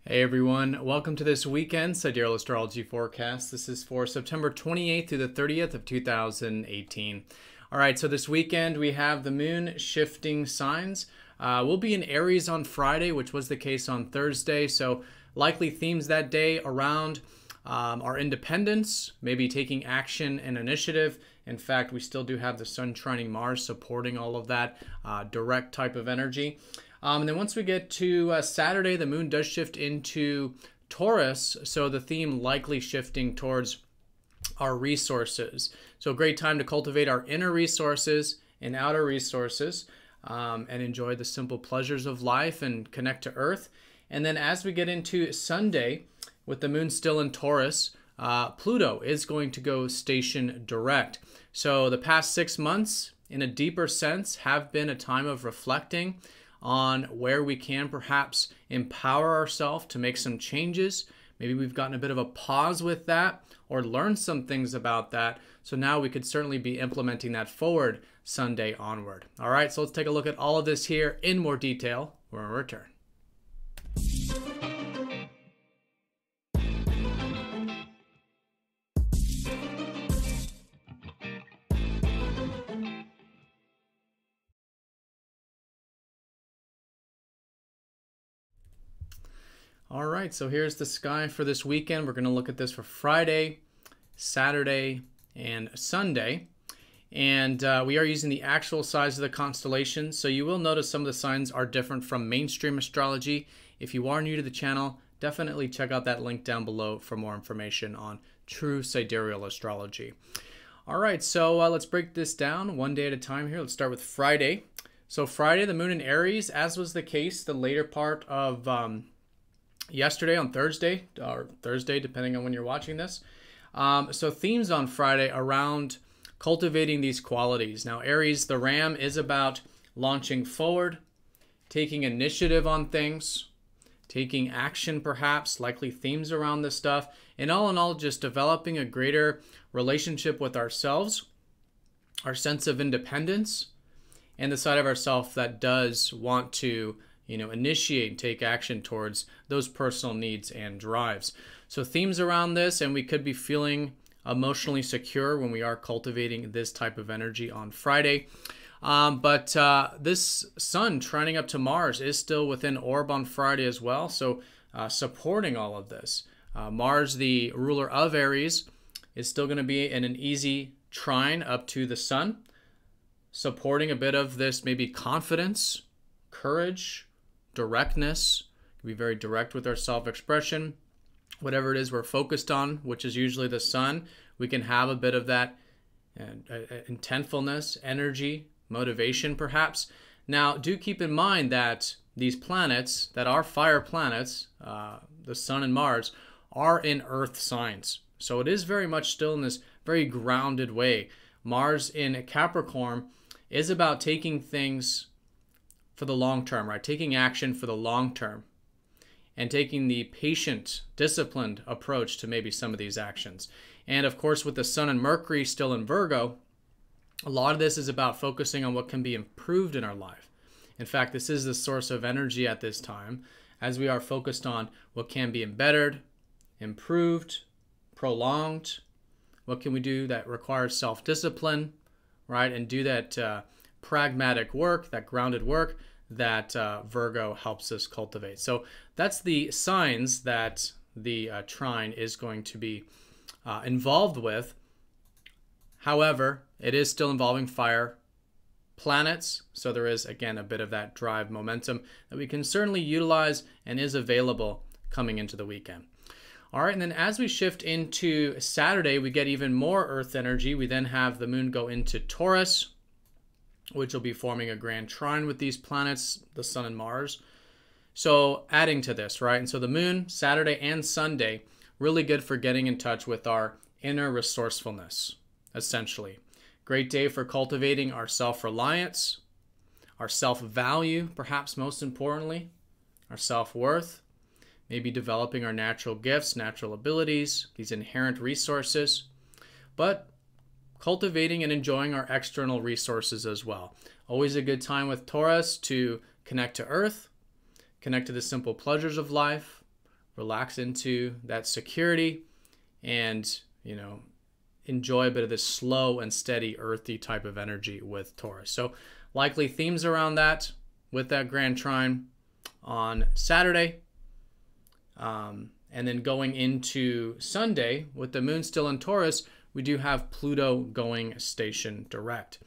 Hey everyone, welcome to this weekend Sidereal Astrology forecast. This is for September 28th through the 30th of 2018. All right, so this weekend we have the moon shifting signs. We'll be in Aries on Friday, which was the case on Thursday. So likely themes that day around our independence, maybe taking action and initiative. In fact, we still do have the sun trining Mars supporting all of that direct type of energy. And then once we get to Saturday, the moon does shift into Taurus, so the theme likely shifting towards our resources. So a great time to cultivate our inner resources and outer resources and enjoy the simple pleasures of life and connect to Earth. And then as we get into Sunday, with the moon still in Taurus, Pluto is going to go station direct. So the past 6 months, in a deeper sense, have been a time of reflecting on where we can perhaps empower ourselves to make some changes. Maybe we've gotten a bit of a pause with that or learned some things about that. So now we could certainly be implementing that forward Sunday onward. All right, so let's take a look at all of this here in more detail when we return. All right, so here's the sky for this weekend. We're going to look at this for Friday, Saturday, and Sunday. And we are using the actual size of the constellations. So you will notice some of the signs are different from mainstream astrology. If you are new to the channel, definitely check out that link down below for more information on true sidereal astrology. All right, so let's break this down one day at a time here. Let's start with Friday. So Friday, the moon in Aries, as was the case the later part of yesterday on Thursday, or Thursday, depending on when you're watching this. So themes on Friday around cultivating these qualities. Now, Aries, the ram, is about launching forward, taking initiative on things, taking action perhaps, likely themes around this stuff, and all in all, just developing a greater relationship with ourselves, our sense of independence, and the side of ourself that does want to initiate and take action towards those personal needs and drives. So themes around this, and we could be feeling emotionally secure when we are cultivating this type of energy on Friday. But this sun trining up to Mars is still within orb on Friday as well, so supporting all of this. Mars, the ruler of Aries, is still going to be in an easy trine up to the sun, supporting a bit of this maybe confidence, courage, directness. Can be very direct with our self-expression. Whatever it is we're focused on, which is usually the sun, we can have a bit of that intentfulness, energy, motivation perhaps. Now, do keep in mind that these planets that are fire planets, the sun and Mars, are in earth signs. So it is very much still in this very grounded way. Mars in Capricorn is about taking things for the long term, right? Taking action for the long term and taking the patient, disciplined approach to maybe some of these actions. And of course, with the sun and Mercury still in Virgo, a lot of this is about focusing on what can be improved in our life. In fact, this is the source of energy at this time, as we are focused on what can be embettered, improved, prolonged. What can we do that requires self-discipline, right? And do that pragmatic work, that grounded work that Virgo helps us cultivate. So that's the signs that the trine is going to be involved with. However, it is still involving fire planets, so there is, again, a bit of that drive momentum that we can certainly utilize and is available coming into the weekend. All right, and then as we shift into Saturday, we get even more Earth energy. We then have the moon go into Taurus, which will be forming a grand trine with these planets, the sun and Mars. So adding to this, right? And so the moon, Saturday and Sunday, really good for getting in touch with our inner resourcefulness, essentially. Great day for cultivating our self-reliance, our self-value, perhaps most importantly, our self-worth, maybe developing our natural gifts, natural abilities, these inherent resources, but cultivating and enjoying our external resources as well. Always a good time with Taurus to connect to Earth, connect to the simple pleasures of life, relax into that security and, you know, enjoy a bit of this slow and steady earthy type of energy with Taurus. So likely themes around that with that grand trine on Saturday. And then going into Sunday with the moon still in Taurus, we do have Pluto going station direct.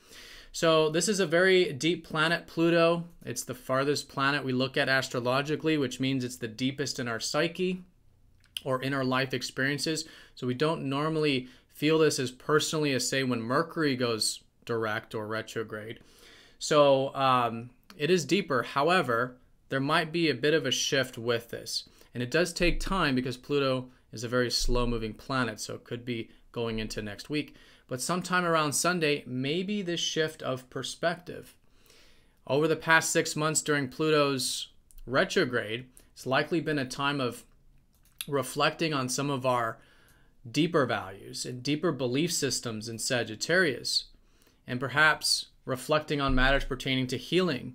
So this is a very deep planet, Pluto. It's the farthest planet we look at astrologically, which means it's the deepest in our psyche or in our life experiences. So we don't normally feel this as personally as, say, when Mercury goes direct or retrograde. So it is deeper. However, there might be a bit of a shift with this. And it does take time because Pluto is a very slow-moving planet, so it could be going into next week. But sometime around Sunday, maybe this shift of perspective. Over the past 6 months during Pluto's retrograde, it's likely been a time of reflecting on some of our deeper values and deeper belief systems in Sagittarius, and perhaps reflecting on matters pertaining to healing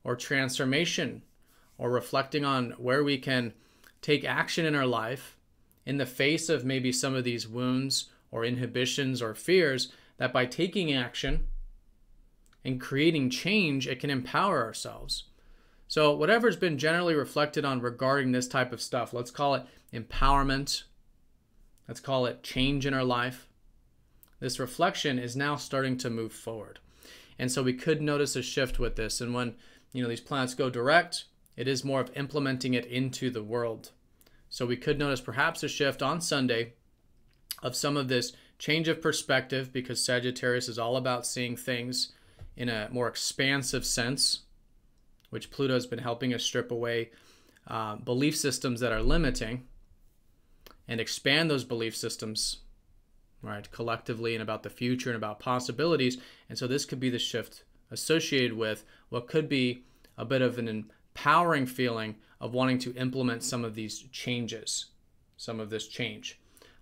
or transformation, or reflecting on where we can take action in our life in the face of maybe some of these wounds or inhibitions or fears, that by taking action and creating change, it can empower ourselves. So whatever's been generally reflected on regarding this type of stuff, let's call it empowerment, let's call it change in our life, this reflection is now starting to move forward. And so we could notice a shift with this. And when, you know, these planets go direct, it is more of implementing it into the world. So we could notice perhaps a shift on Sunday of some of this change of perspective, because Sagittarius is all about seeing things in a more expansive sense, which Pluto has been helping us strip away belief systems that are limiting and expand those belief systems, right, collectively, and about the future and about possibilities. And so this could be the shift associated with what could be a bit of an empowering feeling of wanting to implement some of these changes, some of this change.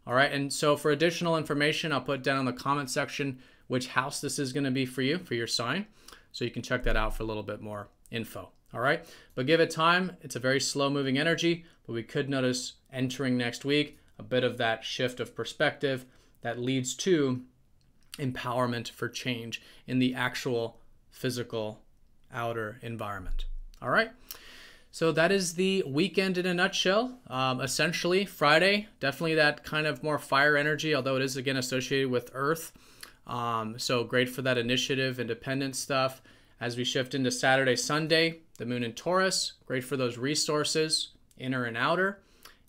All right, and so for additional information, I'll put down in the comment section which house this is going to be for you, for your sign, so you can check that out for a little bit more info. All right, but give it time. It's a very slow-moving energy, but we could notice entering next week a bit of that shift of perspective that leads to empowerment for change in the actual physical outer environment. All right. So that is the weekend in a nutshell. Essentially, Friday, definitely that kind of more fire energy, although it is, again, associated with Earth. So great for that initiative, independent stuff. As we shift into Saturday, Sunday, the moon in Taurus, great for those resources, inner and outer.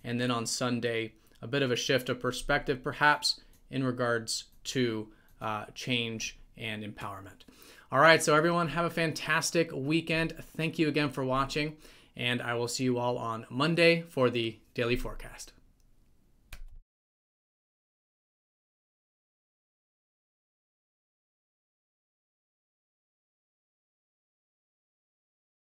And then on Sunday, a bit of a shift of perspective, perhaps, in regards to change and empowerment. All right, so everyone, have a fantastic weekend. Thank you again for watching. And I will see you all on Monday for the daily forecast.